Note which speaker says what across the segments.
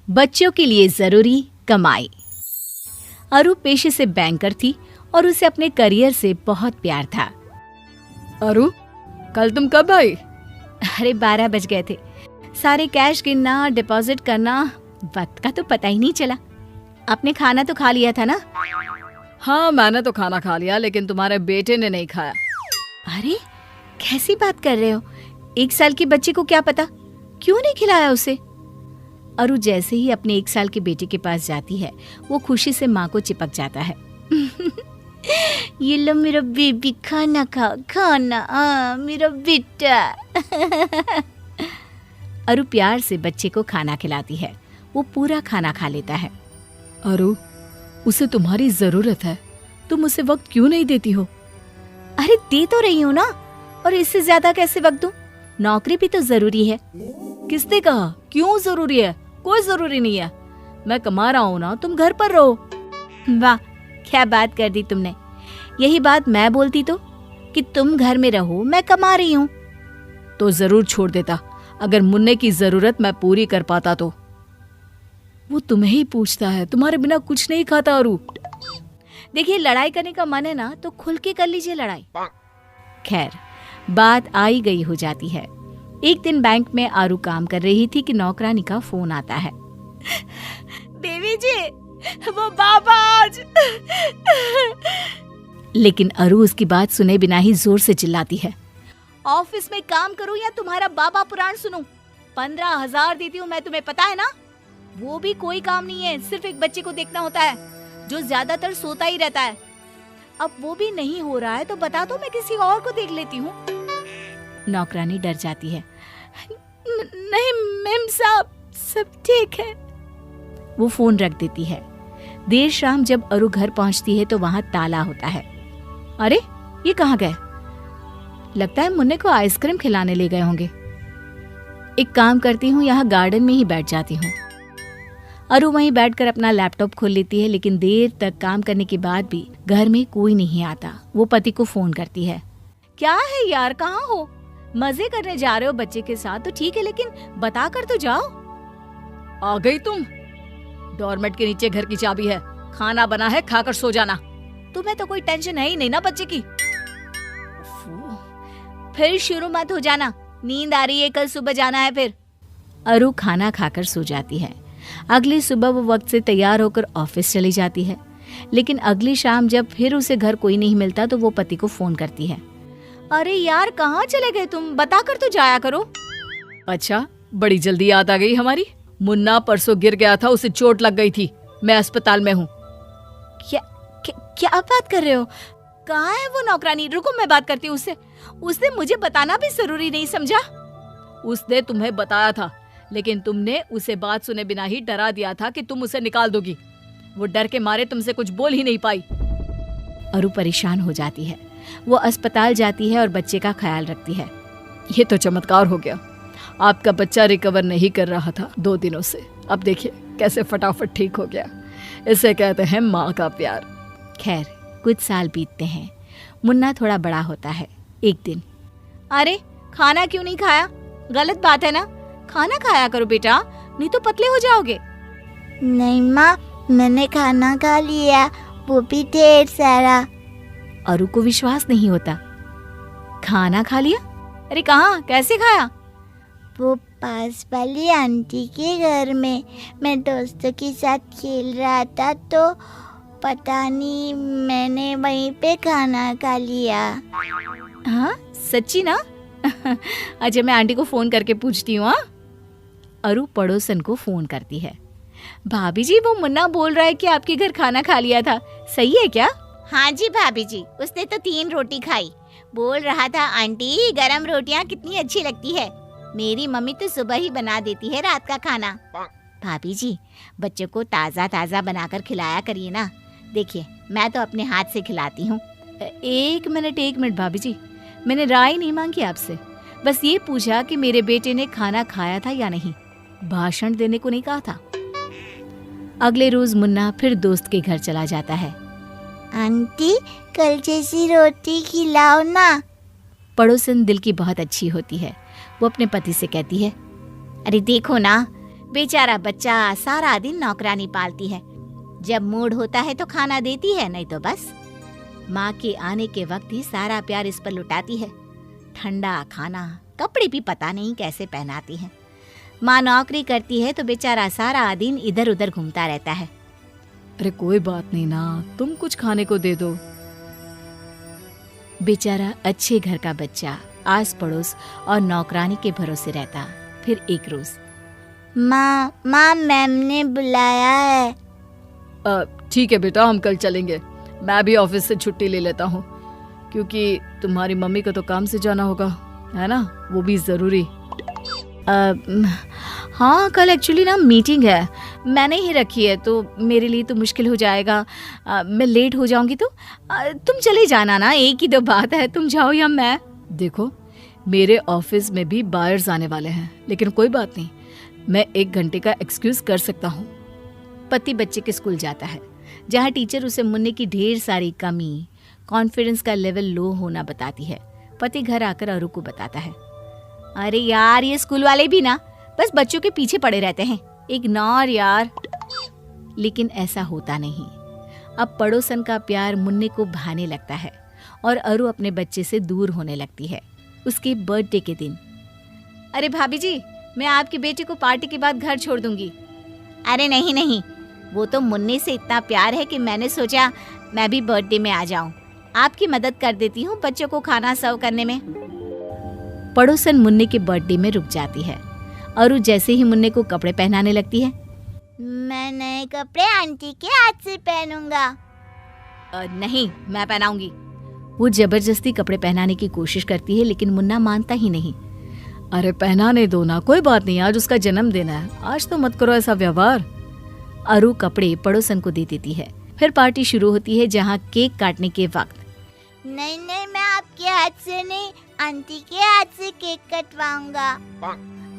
Speaker 1: बच्चों के लिए जरूरी कमाई। अरु पेशे से बैंकर थी और उसे अपने करियर से बहुत प्यार था।
Speaker 2: अरु, कल तुम कब आई?
Speaker 1: अरे 12 बज गए थे। सारे कैश गिनना, डिपॉजिट करना, वक्त का तो पता ही नहीं चला। आपने खाना तो खा लिया था ना?
Speaker 2: हाँ, मैंने तो खाना खा लिया, लेकिन तुम्हारे बेटे ने नहीं खाया।
Speaker 1: अरे कैसी बात कर रहे हो? 1 साल की बच्ची को क्या पता, क्यों नहीं खिलाया उसे? अरु जैसे ही अपने 1 साल के बेटे के पास जाती है, वो खुशी से माँ को चिपक जाता है। ये लो मेरा बेबी, खाना खा, खाना, मेरा बेटा। अरु प्यार से बच्चे को खाना खिलाती है। वो पूरा खाना खा लेता है।
Speaker 2: अरु, उसे तुम्हारी जरूरत है, तुम उसे वक्त क्यों नहीं देती हो?
Speaker 1: अरे दे तो रही हूँ ना, और इससे ज्यादा कैसे वक्त दूं? नौकरी भी तो जरूरी है।
Speaker 2: किसने कहा क्यों जरूरी है? कोई जरूरी नहीं है, मैं कमा रहा हूँ ना, तुम घर पर रहो।
Speaker 1: वाह, क्या बात कर दी तुमने। यही बात मैं बोलती तो, कि तुम घर में रहो, मैं कमा रही हूँ।
Speaker 2: तो जरूर छोड़ देता, अगर मुन्ने की जरूरत मैं पूरी कर पाता तो। वो तुम्हें ही पूछता है, तुम्हारे बिना कुछ नहीं खाता। अरु
Speaker 1: देखिए, लड़ाई करने का मन है ना तो खुल के कर लीजिए लड़ाई। खैर, बात आई गई हो जाती है। एक दिन बैंक में आरू काम कर रही थी कि नौकरानी का फोन आता है। देवी जी, वो बाबा आज। लेकिन अरु उसकी बात सुने बिना ही जोर से चिल्लाती है, ऑफिस में काम करूं या तुम्हारा बाबा पुराण सुनूं? 15,000 देती हूँ मैं तुम्हें, पता है ना? वो भी कोई काम नहीं है, सिर्फ एक बच्चे को देखना होता है जो ज्यादातर सोता ही रहता है। अब वो भी नहीं हो रहा है तो बता दो, मैं किसी और को देख लेती हूँ। नौकरानी डर जाती है। नहीं मेम साहब, सब ठीक है। वो फोन रख देती है। देर शाम जब अरु घर पहुंचती है तो वहां ताला होता है। अरे ये कहाँ गए? लगता है मुन्ने को आइसक्रीम खिलाने ले गए होंगे। एक काम करती हूँ, यहाँ गार्डन में ही बैठ जाती हूँ। अरु वहीं बैठकर अपना लैपटॉप खोल लेती है, लेकिन देर तक काम करने के बाद भी घर में कोई नहीं आता। वो पति को फोन करती है। क्या है यार, कहाँ हो? मजे करने जा रहे हो बच्चे के साथ तो ठीक है, लेकिन बता कर तो जाओ।
Speaker 2: आ गई तुम? डोरमेट के नीचे घर की चाबी है, खाना बना है, खाकर सो जाना।
Speaker 1: तुम्हें तो कोई टेंशन है ही नहीं ना बच्चे की। फिर शुरू मत हो जाना, नींद आ रही है, कल सुबह जाना है फिर। अरु खाना खाकर सो जाती है। अगली सुबह वो वक्त से तैयार होकर ऑफिस चली जाती है, लेकिन अगली शाम जब फिर उसे घर कोई नहीं मिलता तो वो पति को फोन करती है। अरे यार, कहाँ चले गए तुम? बता कर तो जाया करो।
Speaker 2: अच्छा, बड़ी जल्दी याद आ गई हमारी। मुन्ना परसों गिर गया था, उसे चोट लग गई थी, मैं अस्पताल में हूँ।
Speaker 1: क्या बात कर रहे हो? कहाँ है वो नौकरानी? रुको, मैं बात करती हूँ उससे। उसने मुझे बताना भी जरूरी नहीं समझा?
Speaker 2: उसने तुम्हें बताया था, लेकिन तुमने उसे बात सुने बिना ही डरा दिया था कि तुम उसे निकाल दोगी। वो डर के मारे तुमसे कुछ बोल ही नहीं पाई।
Speaker 1: अरु परेशान हो जाती है। वो अस्पताल जाती है और बच्चे का ख्याल रखती है।
Speaker 2: ये तो चमत्कार हो गया, आपका बच्चा रिकवर नहीं कर रहा था 2 दिनों से, अब देखिए कैसे फटाफट ठीक हो गया। इसे कहते हैं माँ का प्यार।
Speaker 1: खैर, कुछ साल बीतते हैं। मुन्ना थोड़ा बड़ा होता है। एक दिन, अरे खाना क्यों नहीं खाया? गलत बात है ना, खाना खाया करो बेटा, नहीं तो पतले हो जाओगे।
Speaker 3: नहीं माँ, मैंने खाना खा लिया, वो भी ढेर सारा।
Speaker 1: अरु को विश्वास नहीं होता। खाना खा लिया? अरे कहाँ, कैसे खाया?
Speaker 3: वो पास वाली आंटी के घर में, मैं दोस्तों के साथ खेल रहा था तो पता नहीं, मैंने वहीं पे खाना खा लिया।
Speaker 1: हाँ सच्ची ना? अच्छा, मैं आंटी को फोन करके पूछती हूँ। अरु पड़ोसन को फोन करती है। भाभी जी, वो मुन्ना बोल रहा है कि आपके घर खाना खा लिया था, सही है क्या?
Speaker 3: हाँ जी भाभी जी, उसने तो 3 रोटी खाई। बोल रहा था आंटी, गरम रोटियां कितनी अच्छी लगती है, मेरी मम्मी तो सुबह ही बना देती है रात का खाना। भाभी जी, बच्चों को ताज़ा ताज़ा बनाकर खिलाया करिए ना। देखिए, मैं तो अपने हाथ से खिलाती हूँ।
Speaker 1: एक मिनट भाभी जी, मैंने राय नहीं मांगी आपसे, बस ये पूछा कि मेरे बेटे ने खाना खाया था या नहीं, भाषण देने को नहीं कहा था। अगले रोज मुन्ना फिर दोस्त के घर चला जाता है।
Speaker 3: आंटी, कल जैसी रोटी खिलाओ ना।
Speaker 1: पड़ोसन दिल की बहुत अच्छी होती है। वो अपने पति से कहती है,
Speaker 3: अरे देखो ना, बेचारा बच्चा सारा दिन नौकरानी पालती है। जब मूड होता है तो खाना देती है, नहीं तो बस माँ के आने के वक्त ही सारा प्यार इस पर लुटाती है। ठंडा खाना, कपड़े भी पता नहीं कैसे पहनाती है। माँ नौकरी करती है तो बेचारा सारा दिन इधर उधर घूमता रहता है।
Speaker 2: अरे कोई बात नहीं ना, तुम कुछ खाने को दे दो।
Speaker 1: बेचारा अच्छे घर का बच्चा आस पड़ोस और नौकरानी के भरोसे रहता। फिर एक रोज,
Speaker 3: माँ मैम ने बुलाया है।
Speaker 2: ठीक है बेटा, हम कल चलेंगे। मैं भी ऑफिस से छुट्टी ले लेता हूँ, क्योंकि तुम्हारी मम्मी को तो काम से जाना होगा, है ना, वो भी ज़रूरी।
Speaker 1: हाँ कल एक्चुअली ना मीटिंग है, मैंने ही रखी है, तो मेरे लिए तो मुश्किल हो जाएगा। मैं लेट हो जाऊंगी तो तुम चले जाना ना, एक ही तो बात है, तुम जाओ या मैं।
Speaker 2: देखो, मेरे ऑफिस में भी बायर्स आने वाले हैं, लेकिन कोई बात नहीं, मैं 1 घंटे का एक्सक्यूज कर सकता हूँ।
Speaker 1: पति बच्चे के स्कूल जाता है, जहाँ टीचर उसे मुन्ने की ढेर सारी कमी, कॉन्फिडेंस का लेवल लो होना बताती है। पति घर आकर अरु को बताता है, अरे यार ये स्कूल वाले भी ना बस बच्चों के पीछे पड़े रहते हैं, इग्नोर यार। लेकिन ऐसा होता नहीं। अब पड़ोसन का प्यार मुन्ने को भाने लगता है और अरु अपने बच्चे से दूर होने लगती है। उसके बर्थडे के दिन, अरे भाभी जी, मैं आपके बेटे को पार्टी के बाद घर छोड़ दूंगी।
Speaker 3: अरे नहीं, वो तो मुन्ने से इतना प्यार है कि मैंने सोचा मैं भी बर्थडे में आ जाऊं। आपकी मदद कर देती हूँ बच्चों को खाना सर्व करने में।
Speaker 1: पड़ोसन मुन्ने के बर्थडे में रुक जाती है। अरु जैसे ही मुन्ने को कपड़े पहनाने लगती है,
Speaker 3: मैं नए कपड़े आंटी के हाथ से पहनूंगा।
Speaker 1: नहीं मैं पहनाऊंगी। वो जबरदस्ती कपड़े पहनाने की कोशिश करती है, लेकिन मुन्ना मानता ही नहीं।
Speaker 2: अरे पहनाने दो ना, कोई बात नहीं, आज उसका जन्मदिन है, आज तो मत करो ऐसा व्यवहार।
Speaker 1: अरु कपड़े पड़ोसन को दे देती है। फिर पार्टी शुरू होती है, जहाँ केक काटने के वक्त,
Speaker 3: नहीं मैं आपके हाथ से नहीं, आंटी के हाथ से केक कटवाऊंगा।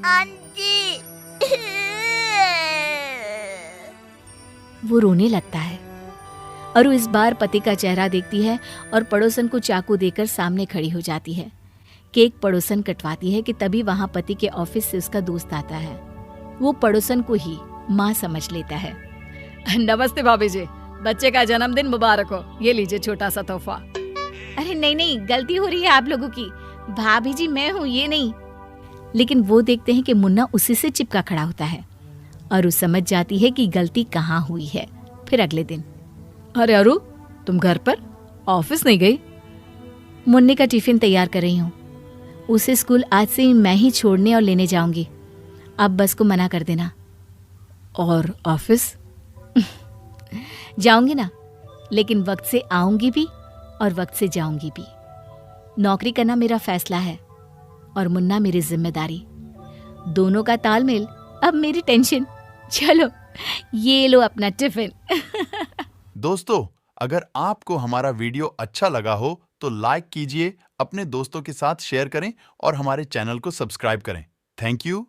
Speaker 3: आंटी।
Speaker 1: वो रोने लगता है। अरु इस बार पति का चेहरा देखती है और पड़ोसन को चाकू देकर सामने खड़ी हो जाती है। केक पड़ोसन कटवाती है कि तभी वहां पति के ऑफिस से उसका दोस्त आता है। वो पड़ोसन को ही माँ समझ लेता है।
Speaker 2: नमस्ते भाभी जी, बच्चे का जन्मदिन मुबारक हो, ये लीजिए छोटा सा तोहफा।
Speaker 1: अरे नहीं, गलती हो रही है आप लोगों की, भाभी जी मैं हूँ, ये नहीं। लेकिन वो देखते हैं कि मुन्ना उसी से चिपका खड़ा होता है। अरु समझ जाती है कि गलती कहाँ हुई है। फिर अगले दिन,
Speaker 2: अरे अरु, तुम घर पर, ऑफिस नहीं गई?
Speaker 1: मुन्ने का टिफिन तैयार कर रही हूँ। उसे स्कूल आज से मैं ही छोड़ने और लेने जाऊंगी। अब बस को मना कर देना।
Speaker 2: और ऑफिस?
Speaker 1: जाऊंगी ना, लेकिन वक्त से आऊंगी भी और वक्त से जाऊंगी भी। नौकरी करना मेरा फैसला है और मुन्ना मेरी जिम्मेदारी। दोनों का तालमेल अब मेरी टेंशन। चलो ये लो अपना टिफिन।
Speaker 4: दोस्तों, अगर आपको हमारा वीडियो अच्छा लगा हो तो लाइक कीजिए, अपने दोस्तों के साथ शेयर करें और हमारे चैनल को सब्सक्राइब करें। Thank you.